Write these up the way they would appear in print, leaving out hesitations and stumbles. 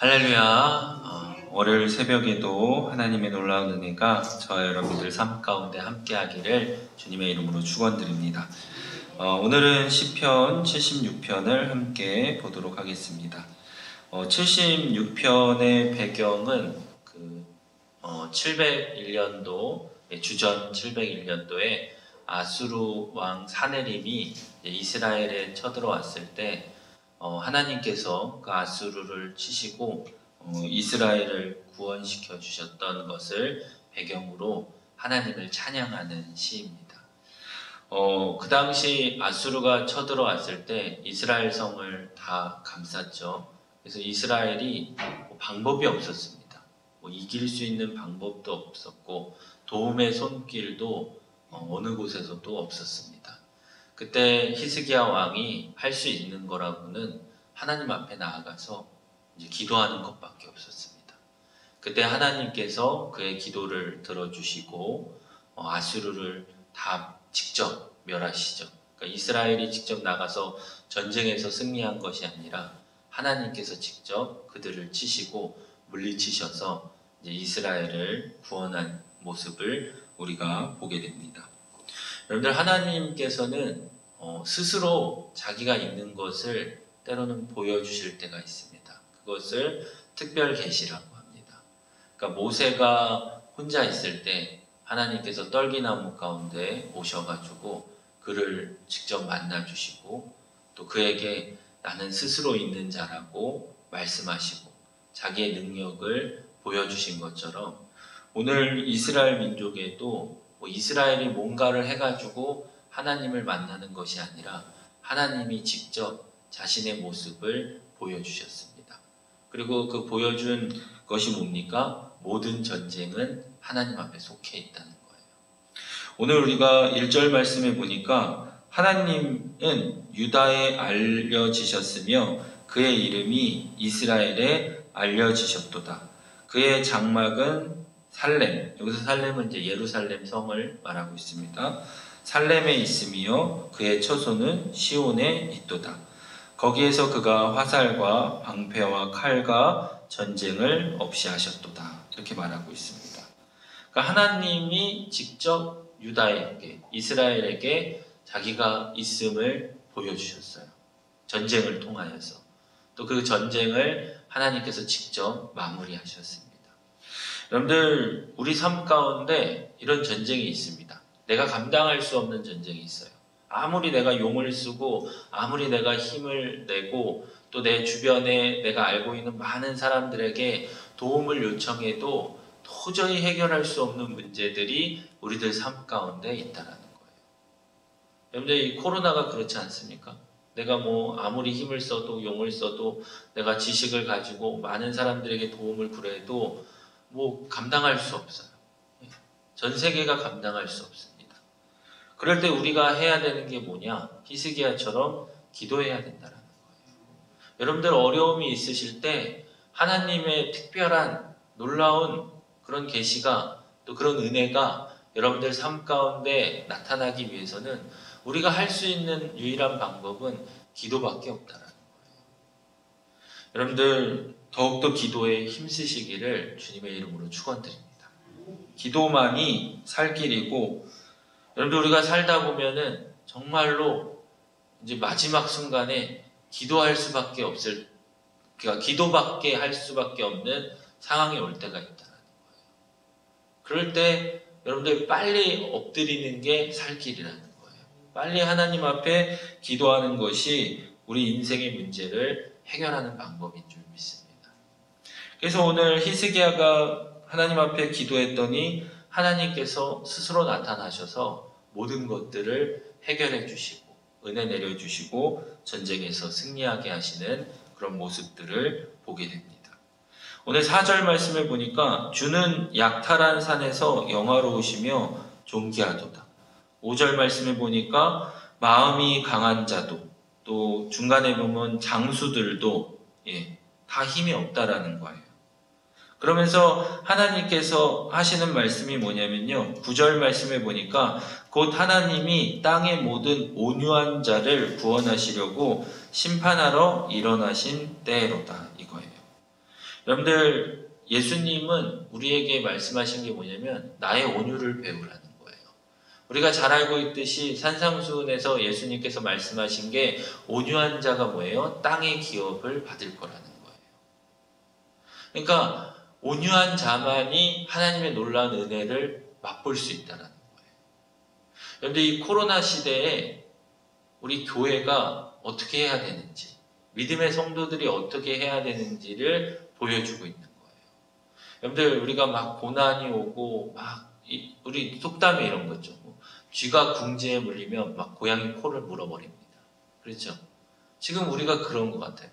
할렐루야. 월요일 새벽에도 하나님의 놀라운 은혜가 저와 여러분들 삶 가운데 함께하기를 주님의 이름으로 축원드립니다. 오늘은 시편 76편을 함께 보도록 하겠습니다. 76편의 배경은 701년도 주전 701년도에 아수르 왕 사네립이 이스라엘에 쳐들어왔을 때 하나님께서 그 아수르를 치시고 이스라엘을 구원시켜 주셨던 것을 배경으로 하나님을 찬양하는 시입니다. 그 당시 아수르가 쳐들어왔을 때 이스라엘 성을 다 감쌌죠. 그래서 이스라엘이 방법이 없었습니다. 이길 수 있는 방법도 없었고 도움의 손길도 어느 곳에서도 없었습니다. 그때 히스기야 왕이 할 수 있는 거라고는 하나님 앞에 나아가서 이제 기도하는 것밖에 없었습니다. 그때 하나님께서 그의 기도를 들어주시고 아수르를 다 직접 멸하시죠. 그러니까 이스라엘이 직접 나가서 전쟁에서 승리한 것이 아니라 하나님께서 직접 그들을 치시고 물리치셔서 이제 이스라엘을 구원한 모습을 우리가 보게 됩니다. 여러분들, 하나님께서는 스스로 자기가 있는 것을 때로는 보여주실 때가 있습니다. 그것을 특별 계시라고 합니다. 그러니까 모세가 혼자 있을 때 하나님께서 떨기나무 가운데 오셔가지고 그를 직접 만나주시고 또 그에게 나는 스스로 있는 자라고 말씀하시고 자기의 능력을 보여주신 것처럼 오늘 이스라엘 민족에도 이스라엘이 뭔가를 해가지고 하나님을 만나는 것이 아니라 하나님이 직접 자신의 모습을 보여주셨습니다. 그리고 그 보여준 것이 뭡니까? 모든 전쟁은 하나님 앞에 속해 있다는 거예요. 오늘 우리가 1절 말씀에 보니까 하나님은 유다에 알려지셨으며 그의 이름이 이스라엘에 알려지셨도다. 그의 장막은 살렘, 여기서 살렘은 이제 예루살렘 성을 말하고 있습니다. 살렘에 있으며 그의 처소는 시온에 있도다. 거기에서 그가 화살과 방패와 칼과 전쟁을 없이 하셨도다. 이렇게 말하고 있습니다. 그러니까 하나님이 직접 유다에게, 이스라엘에게 자기가 있음을 보여주셨어요. 전쟁을 통하여서. 또 그 전쟁을 하나님께서 직접 마무리하셨습니다. 여러분들, 우리 삶 가운데 이런 전쟁이 있습니다. 내가 감당할 수 없는 전쟁이 있어요. 아무리 내가 용을 쓰고 아무리 내가 힘을 내고 또 내 주변에 내가 알고 있는 많은 사람들에게 도움을 요청해도 도저히 해결할 수 없는 문제들이 우리들 삶 가운데 있다는 거예요. 여러분들, 이 코로나가 그렇지 않습니까? 내가 아무리 힘을 써도 용을 써도 내가 지식을 가지고 많은 사람들에게 도움을 구해도 감당할 수 없어요. 전 세계가 감당할 수 없습니다. 그럴 때 우리가 해야 되는 게 뭐냐? 히스기야처럼 기도해야 된다는 거예요. 여러분들, 어려움이 있으실 때 하나님의 특별한 놀라운 그런 계시가 또 그런 은혜가 여러분들 삶 가운데 나타나기 위해서는 우리가 할 수 있는 유일한 방법은 기도밖에 없다는 거예요. 여러분들, 더욱더 기도에 힘쓰시기를 주님의 이름으로 축원드립니다. 기도만이 살 길이고, 여러분들, 우리가 살다 보면은 정말로 이제 마지막 순간에 기도할 수밖에 없을, 그러니까 기도밖에 할 수밖에 없는 상황이 올 때가 있다는 거예요. 그럴 때 여러분들 빨리 엎드리는 게 살 길이라는 거예요. 빨리 하나님 앞에 기도하는 것이 우리 인생의 문제를 해결하는 방법인 줄 믿습니다. 그래서 오늘 히스기야가 하나님 앞에 기도했더니 하나님께서 스스로 나타나셔서 모든 것들을 해결해 주시고 은혜 내려주시고 전쟁에서 승리하게 하시는 그런 모습들을 보게 됩니다. 오늘 4절 말씀을 보니까 주는 약탈한 산에서 영화로우시며 존귀하도다. 5절 말씀을 보니까 마음이 강한 자도 또 중간에 보면 장수들도 다 힘이 없다라는 거예요. 그러면서 하나님께서 하시는 말씀이 뭐냐면요, 9절 말씀에 보니까 곧 하나님이 땅의 모든 온유한 자를 구원하시려고 심판하러 일어나신 때로다, 이거예요. 여러분들, 예수님은 우리에게 말씀하신 게 뭐냐면 나의 온유를 배우라는 거예요. 우리가 잘 알고 있듯이 산상수훈에서 예수님께서 말씀하신 게 온유한 자가 뭐예요? 땅의 기업을 받을 거라는 거예요. 그러니까 온유한 자만이 하나님의 놀라운 은혜를 맛볼 수 있다는 거예요. 그런데 이 코로나 시대에 우리 교회가 어떻게 해야 되는지, 믿음의 성도들이 어떻게 해야 되는지를 보여주고 있는 거예요. 여러분들, 우리가 막 고난이 오고 우리 속담에 이런 거죠. 쥐가 궁지에 물리면 막 고양이 코를 물어버립니다. 그렇죠? 지금 우리가 그런 것 같아요.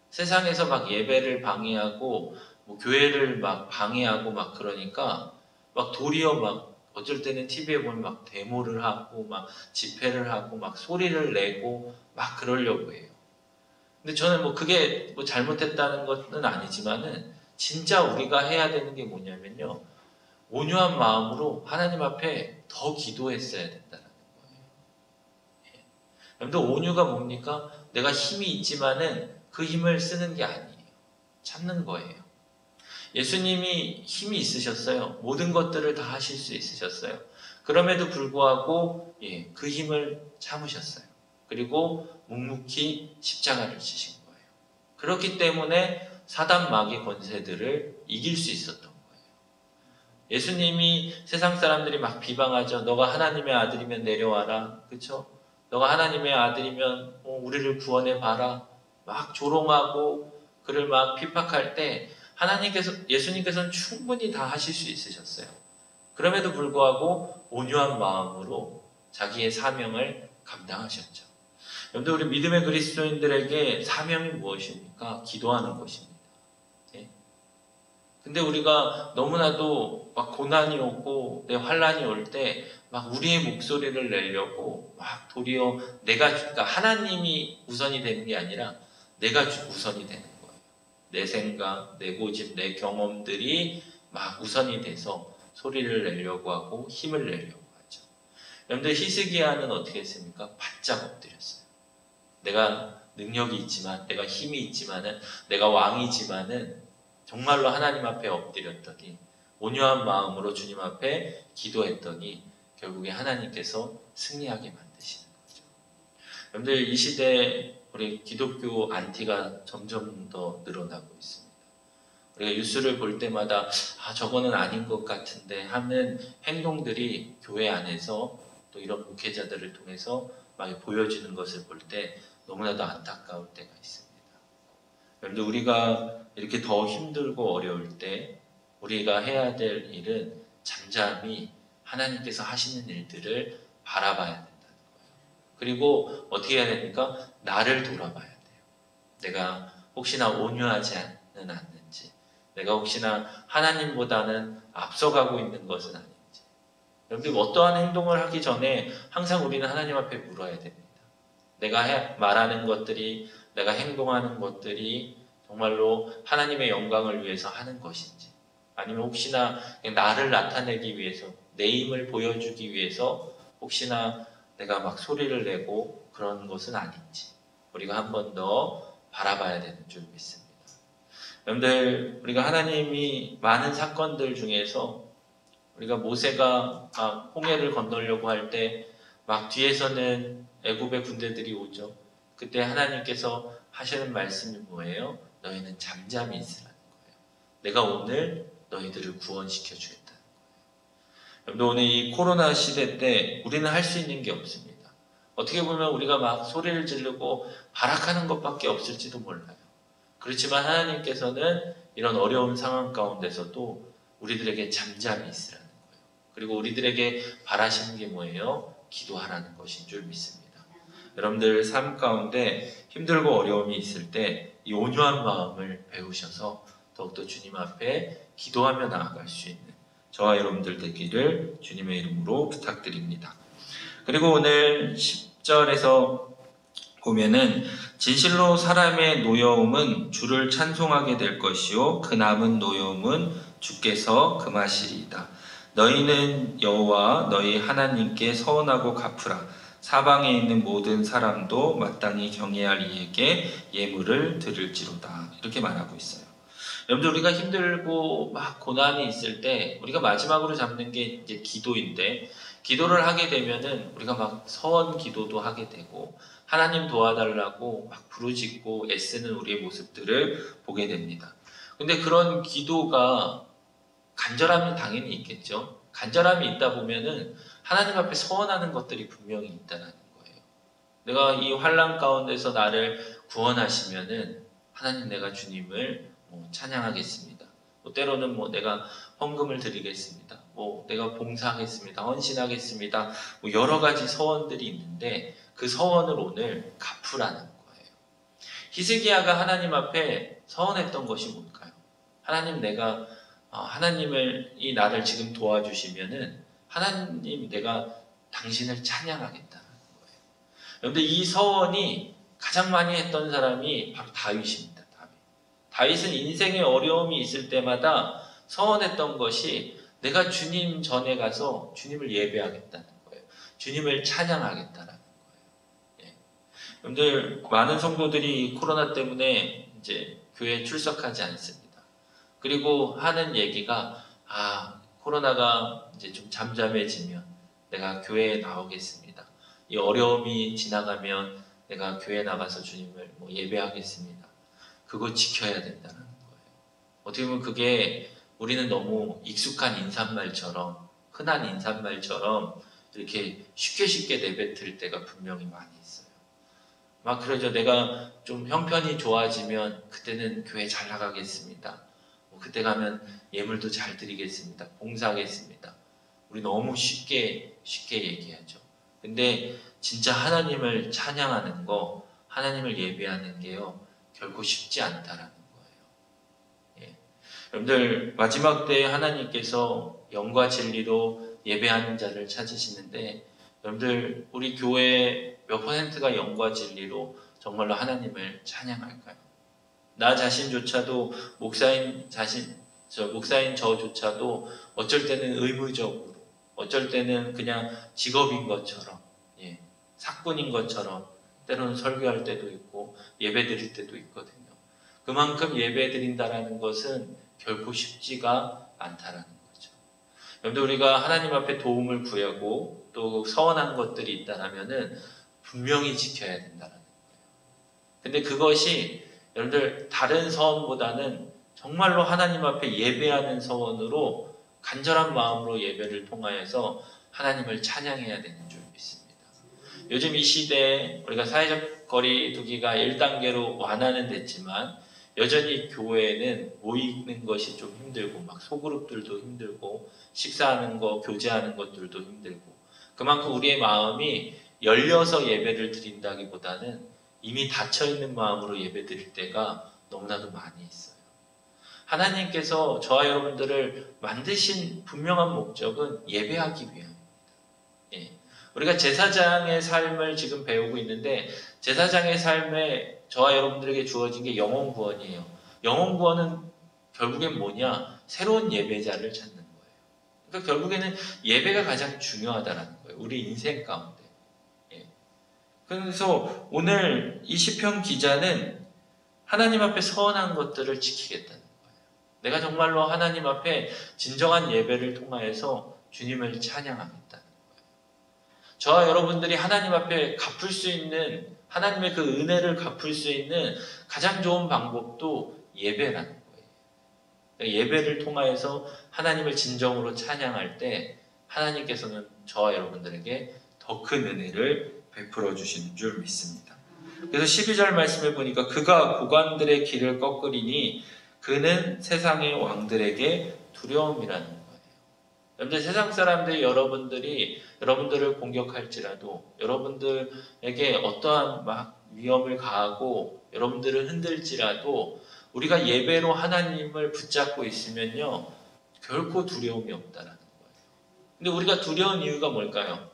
세상에서 막 예배를 방해하고 교회를 막 방해하고 막 그러니까 막 도리어 막 어쩔 때는 TV에 보면 막 데모를 하고 막 집회를 하고 막 소리를 내고 막 그러려고 해요. 근데 저는 그게 잘못했다는 것은 아니지만은 진짜 우리가 해야 되는 게 뭐냐면요. 온유한 마음으로 하나님 앞에 더 기도했어야 된다는 거예요. 여러분들, 온유가 뭡니까? 내가 힘이 있지만은 그 힘을 쓰는 게 아니에요. 참는 거예요. 예수님이 힘이 있으셨어요. 모든 것들을 다 하실 수 있으셨어요. 그럼에도 불구하고 그 힘을 참으셨어요. 그리고 묵묵히 십자가를 지신 거예요. 그렇기 때문에 사단 마귀 권세들을 이길 수 있었던 거예요. 예수님이 세상 사람들이 막 비방하죠. 너가 하나님의 아들이면 내려와라. 그렇죠? 너가 하나님의 아들이면 우리를 구원해 봐라. 막 조롱하고 그를 막 핍박할 때 예수님께서는 충분히 다 하실 수 있으셨어요. 그럼에도 불구하고 온유한 마음으로 자기의 사명을 감당하셨죠. 여러분들, 우리 믿음의 그리스도인들에게 사명이 무엇입니까? 기도하는 것입니다. 근데 우리가 너무나도 막 고난이 오고 내 환난이 올 때 막 우리의 목소리를 내려고 막 도리어 그러니까 하나님이 우선이 되는 게 아니라 내가 우선이 되는 거예요. 내 생각, 내 고집, 내 경험들이 막 우선이 돼서 소리를 내려고 하고 힘을 내려고 하죠. 여러분들, 히스기야는 어떻게 했습니까? 바짝 엎드렸어요. 내가 능력이 있지만, 내가 힘이 있지만은, 내가 왕이지만은 정말로 하나님 앞에 엎드렸더니 온유한 마음으로 주님 앞에 기도했더니 결국에 하나님께서 승리하게 만드시는 거죠. 여러분들, 이 시대에 우리 기독교 안티가 점점 더 늘어나고 있습니다. 우리가 뉴스를 볼 때마다 저거는 아닌 것 같은데 하는 행동들이 교회 안에서 또 이런 목회자들을 통해서 막 보여지는 것을 볼 때 너무나도 안타까울 때가 있습니다. 여러분들, 우리가 이렇게 더 힘들고 어려울 때 우리가 해야 될 일은 잠잠히 하나님께서 하시는 일들을 바라봐야 된다는 거예요. 그리고 어떻게 해야 됩니까? 나를 돌아봐야 돼요. 내가 혹시나 온유하지는 않는지, 내가 혹시나 하나님보다는 앞서가고 있는 것은 아닌지. 여러분들, 어떠한 행동을 하기 전에 항상 우리는 하나님 앞에 물어야 됩니다. 내가 말하는 것들이, 내가 행동하는 것들이 정말로 하나님의 영광을 위해서 하는 것인지, 아니면 혹시나 나를 나타내기 위해서, 내 힘을 보여주기 위해서 혹시나 내가 막 소리를 내고 그런 것은 아닌지 우리가 한 번 더 바라봐야 되는 줄 믿습니다. 여러분들, 우리가 하나님이 많은 사건들 중에서 우리가 모세가 홍해를 건너려고 할 때 막 뒤에서는 애굽의 군대들이 오죠. 그때 하나님께서 하시는 말씀이 뭐예요? 너희는 잠잠히 있으라는 거예요. 내가 오늘 너희들을 구원시켜 주겠다는 거예요. 여러분, 오늘 이 코로나 시대 때 우리는 할 수 있는 게 없습니다. 어떻게 보면 우리가 막 소리를 지르고 발악하는 것밖에 없을지도 몰라요. 그렇지만 하나님께서는 이런 어려운 상황 가운데서도 우리들에게 잠잠히 있으라는 거예요. 그리고 우리들에게 바라시는 게 뭐예요? 기도하라는 것인 줄 믿습니다. 여러분들, 삶 가운데 힘들고 어려움이 있을 때 이 온유한 마음을 배우셔서 더욱더 주님 앞에 기도하며 나아갈 수 있는 저와 여러분들 되기를 주님의 이름으로 부탁드립니다. 그리고 오늘 10절에서 보면은 진실로 사람의 노여움은 주를 찬송하게 될 것이요 그 남은 노여움은 주께서 금하시리이다. 너희는 여호와 너희 하나님께 서원하고 갚으라. 사방에 있는 모든 사람도 마땅히 경외할 이에게 예물을 드릴지로다. 이렇게 말하고 있어요. 여러분들 우리가 힘들고 막 고난이 있을 때 우리가 마지막으로 잡는 게 이제 기도인데 기도를 하게 되면은 우리가 막 서원 기도도 하게 되고 하나님 도와달라고 막 부르짖고 애쓰는 우리의 모습들을 보게 됩니다. 근데 그런 기도가 간절함이 당연히 있겠죠. 간절함이 있다 보면은 하나님 앞에 서원하는 것들이 분명히 있다는 거예요. 내가 이 환난 가운데서 나를 구원하시면은 하나님 내가 주님을 찬양하겠습니다. 때로는 내가 헌금을 드리겠습니다. 내가 봉사하겠습니다. 헌신하겠습니다. 여러 가지 서원들이 있는데 그 서원을 오늘 갚으라는 거예요. 히스기야가 하나님 앞에 서원했던 것이 뭘까요? 하나님 내가 하나님이 나를 지금 도와주시면은 하나님 내가 당신을 찬양하겠다는 거예요. 그런데 이 서원이 가장 많이 했던 사람이 바로 다윗입니다. 다윗은 인생의 어려움이 있을 때마다 서원했던 것이 내가 주님 전에 가서 주님을 예배하겠다는 거예요. 주님을 찬양하겠다는 거예요. 예. 여러분들 많은 성도들이 코로나 때문에 이제 교회에 출석하지 않습니다. 그리고 하는 얘기가 코로나가 이제 좀 잠잠해지면 내가 교회에 나오겠습니다. 이 어려움이 지나가면 내가 교회에 나가서 주님을 예배하겠습니다. 그거 지켜야 된다는 거예요. 어떻게 보면 그게 우리는 너무 익숙한 인사말처럼 흔한 인사말처럼 이렇게 쉽게 내뱉을 때가 분명히 많이 있어요. 막 그러죠. 내가 좀 형편이 좋아지면 그때는 교회 잘 나가겠습니다. 그때 가면 예물도 잘 드리겠습니다. 봉사하겠습니다. 우리 너무 쉽게 얘기하죠. 근데 진짜 하나님을 찬양하는 거, 하나님을 예배하는 게요. 결코 쉽지 않다라는 거예요. 예. 여러분들 마지막 때에 하나님께서 영과 진리로 예배하는 자를 찾으시는데 여러분들 우리 교회 몇 퍼센트가 영과 진리로 정말로 하나님을 찬양할까요? 나 자신조차도 목사인 저조차도 어쩔 때는 의무적으로, 어쩔 때는 그냥 직업인 것처럼, 사꾼인 것처럼 때로는 설교할 때도 있고 예배 드릴 때도 있거든요. 그만큼 예배 드린다라는 것은 결코 쉽지가 않다라는 거죠. 여러분들 우리가 하나님 앞에 도움을 구하고 또 서원한 것들이 있다라면은 분명히 지켜야 된다라는 거예요. 근데 그것이 여러분들 다른 서원보다는 정말로 하나님 앞에 예배하는 서원으로 간절한 마음으로 예배를 통하여서 하나님을 찬양해야 되는 줄 믿습니다. 요즘 이 시대에 우리가 사회적 거리 두기가 1단계로 완화는 됐지만 여전히 교회는 모이는 것이 좀 힘들고 막 소그룹들도 힘들고 식사하는 거, 교제하는 것들도 힘들고 그만큼 우리의 마음이 열려서 예배를 드린다기보다는 이미 닫혀있는 마음으로 예배 드릴 때가 너무나도 많이 있어요. 하나님께서 저와 여러분들을 만드신 분명한 목적은 예배하기 위함입니다. 우리가 제사장의 삶을 지금 배우고 있는데 제사장의 삶에 저와 여러분들에게 주어진 게 영혼 구원이에요. 영혼 구원은 결국엔 뭐냐? 새로운 예배자를 찾는 거예요. 그러니까 결국에는 예배가 가장 중요하다는 거예요. 우리 인생 가운데. 그래서 오늘 이 시편 기자는 하나님 앞에 서원한 것들을 지키겠다는 거예요. 내가 정말로 하나님 앞에 진정한 예배를 통하여서 주님을 찬양하겠다는 거예요. 저와 여러분들이 하나님 앞에 갚을 수 있는 하나님의 그 은혜를 갚을 수 있는 가장 좋은 방법도 예배라는 거예요. 예배를 통하여서 하나님을 진정으로 찬양할 때 하나님께서는 저와 여러분들에게 더 큰 은혜를 베풀어 주시는 줄 믿습니다. 그래서 12절 말씀을 보니까 그가 고관들의 길을 꺾으리니 그는 세상의 왕들에게 두려움이라는 거예요. 여러분들 세상 사람들이 여러분들을 공격할지라도 여러분들에게 어떠한 막 위험을 가하고 여러분들을 흔들지라도 우리가 예배로 하나님을 붙잡고 있으면요 결코 두려움이 없다라는 거예요. 근데 우리가 두려운 이유가 뭘까요?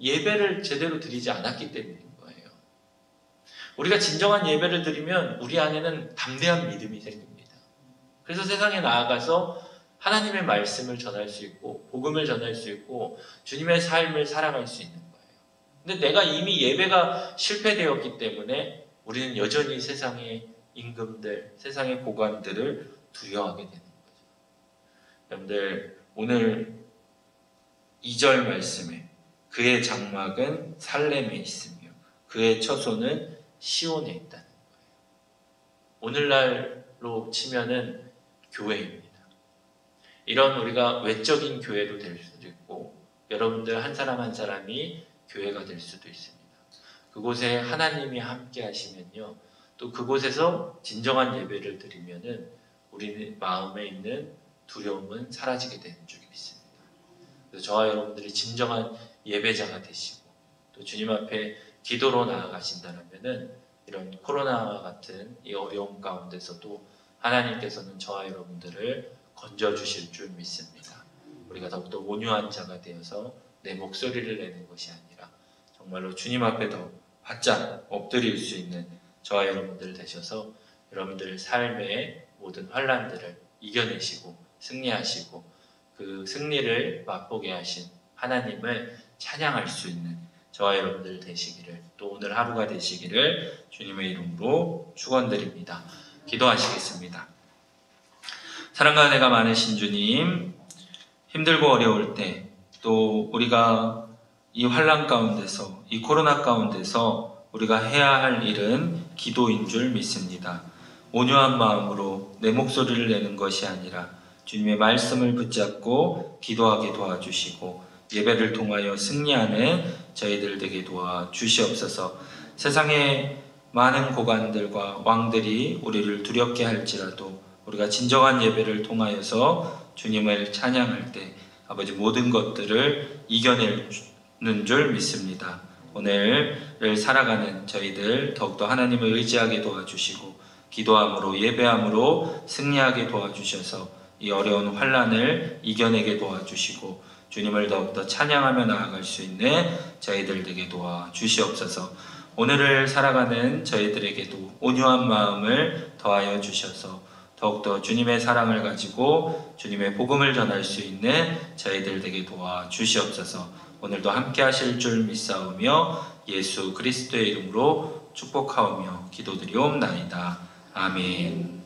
예배를 제대로 드리지 않았기 때문인 거예요. 우리가 진정한 예배를 드리면 우리 안에는 담대한 믿음이 생깁니다. 그래서 세상에 나아가서 하나님의 말씀을 전할 수 있고 복음을 전할 수 있고 주님의 삶을 살아갈 수 있는 거예요. 근데 내가 이미 예배가 실패되었기 때문에 우리는 여전히 세상의 임금들, 세상의 고관들을 두려워하게 되는 거죠. 여러분들 오늘 2절 말씀에 그의 장막은 살렘에 있으며 그의 처소는 시온에 있다는 거예요. 오늘날로 치면은 교회입니다. 이런 우리가 외적인 교회도 될 수도 있고 여러분들 한 사람 한 사람이 교회가 될 수도 있습니다. 그곳에 하나님이 함께 하시면요. 또 그곳에서 진정한 예배를 드리면은 우리 마음에 있는 두려움은 사라지게 되는 줄 믿습니다. 그래서 저와 여러분들이 진정한 예배자가 되시고 또 주님 앞에 기도로 나아가신다면은 이런 코로나와 같은 이 어려움 가운데서도 하나님께서는 저와 여러분들을 건져주실 줄 믿습니다. 우리가 더욱더 온유한 자가 되어서 내 목소리를 내는 것이 아니라 정말로 주님 앞에 더 바짝 엎드릴 수 있는 저와 여러분들 되셔서 여러분들 삶의 모든 환난들을 이겨내시고 승리하시고 그 승리를 맛보게 하신 하나님을 찬양할 수 있는 저와 여러분들 되시기를 또 오늘 하루가 되시기를 주님의 이름으로 축원드립니다. 기도하시겠습니다. 사랑과 은혜가 많으신 주님, 힘들고 어려울 때 또 우리가 이 환난 가운데서 이 코로나 가운데서 우리가 해야 할 일은 기도인 줄 믿습니다. 온유한 마음으로 내 목소리를 내는 것이 아니라 주님의 말씀을 붙잡고 기도하게 도와주시고 예배를 통하여 승리하는 저희들 되게 도와주시옵소서. 세상의 많은 고관들과 왕들이 우리를 두렵게 할지라도 우리가 진정한 예배를 통하여서 주님을 찬양할 때 아버지 모든 것들을 이겨내는 줄 믿습니다. 오늘을 살아가는 저희들 더욱더 하나님을 의지하게 도와주시고 기도함으로 예배함으로 승리하게 도와주셔서 이 어려운 환난을 이겨내게 도와주시고 주님을 더욱더 찬양하며 나아갈 수 있는 저희들 되게 도와주시옵소서. 오늘을 살아가는 저희들에게도 온유한 마음을 더하여 주셔서 더욱더 주님의 사랑을 가지고 주님의 복음을 전할 수 있는 저희들 되게 도와주시옵소서. 오늘도 함께 하실 줄 믿사오며 예수 그리스도의 이름으로 축복하오며 기도드리옵나이다. 아멘.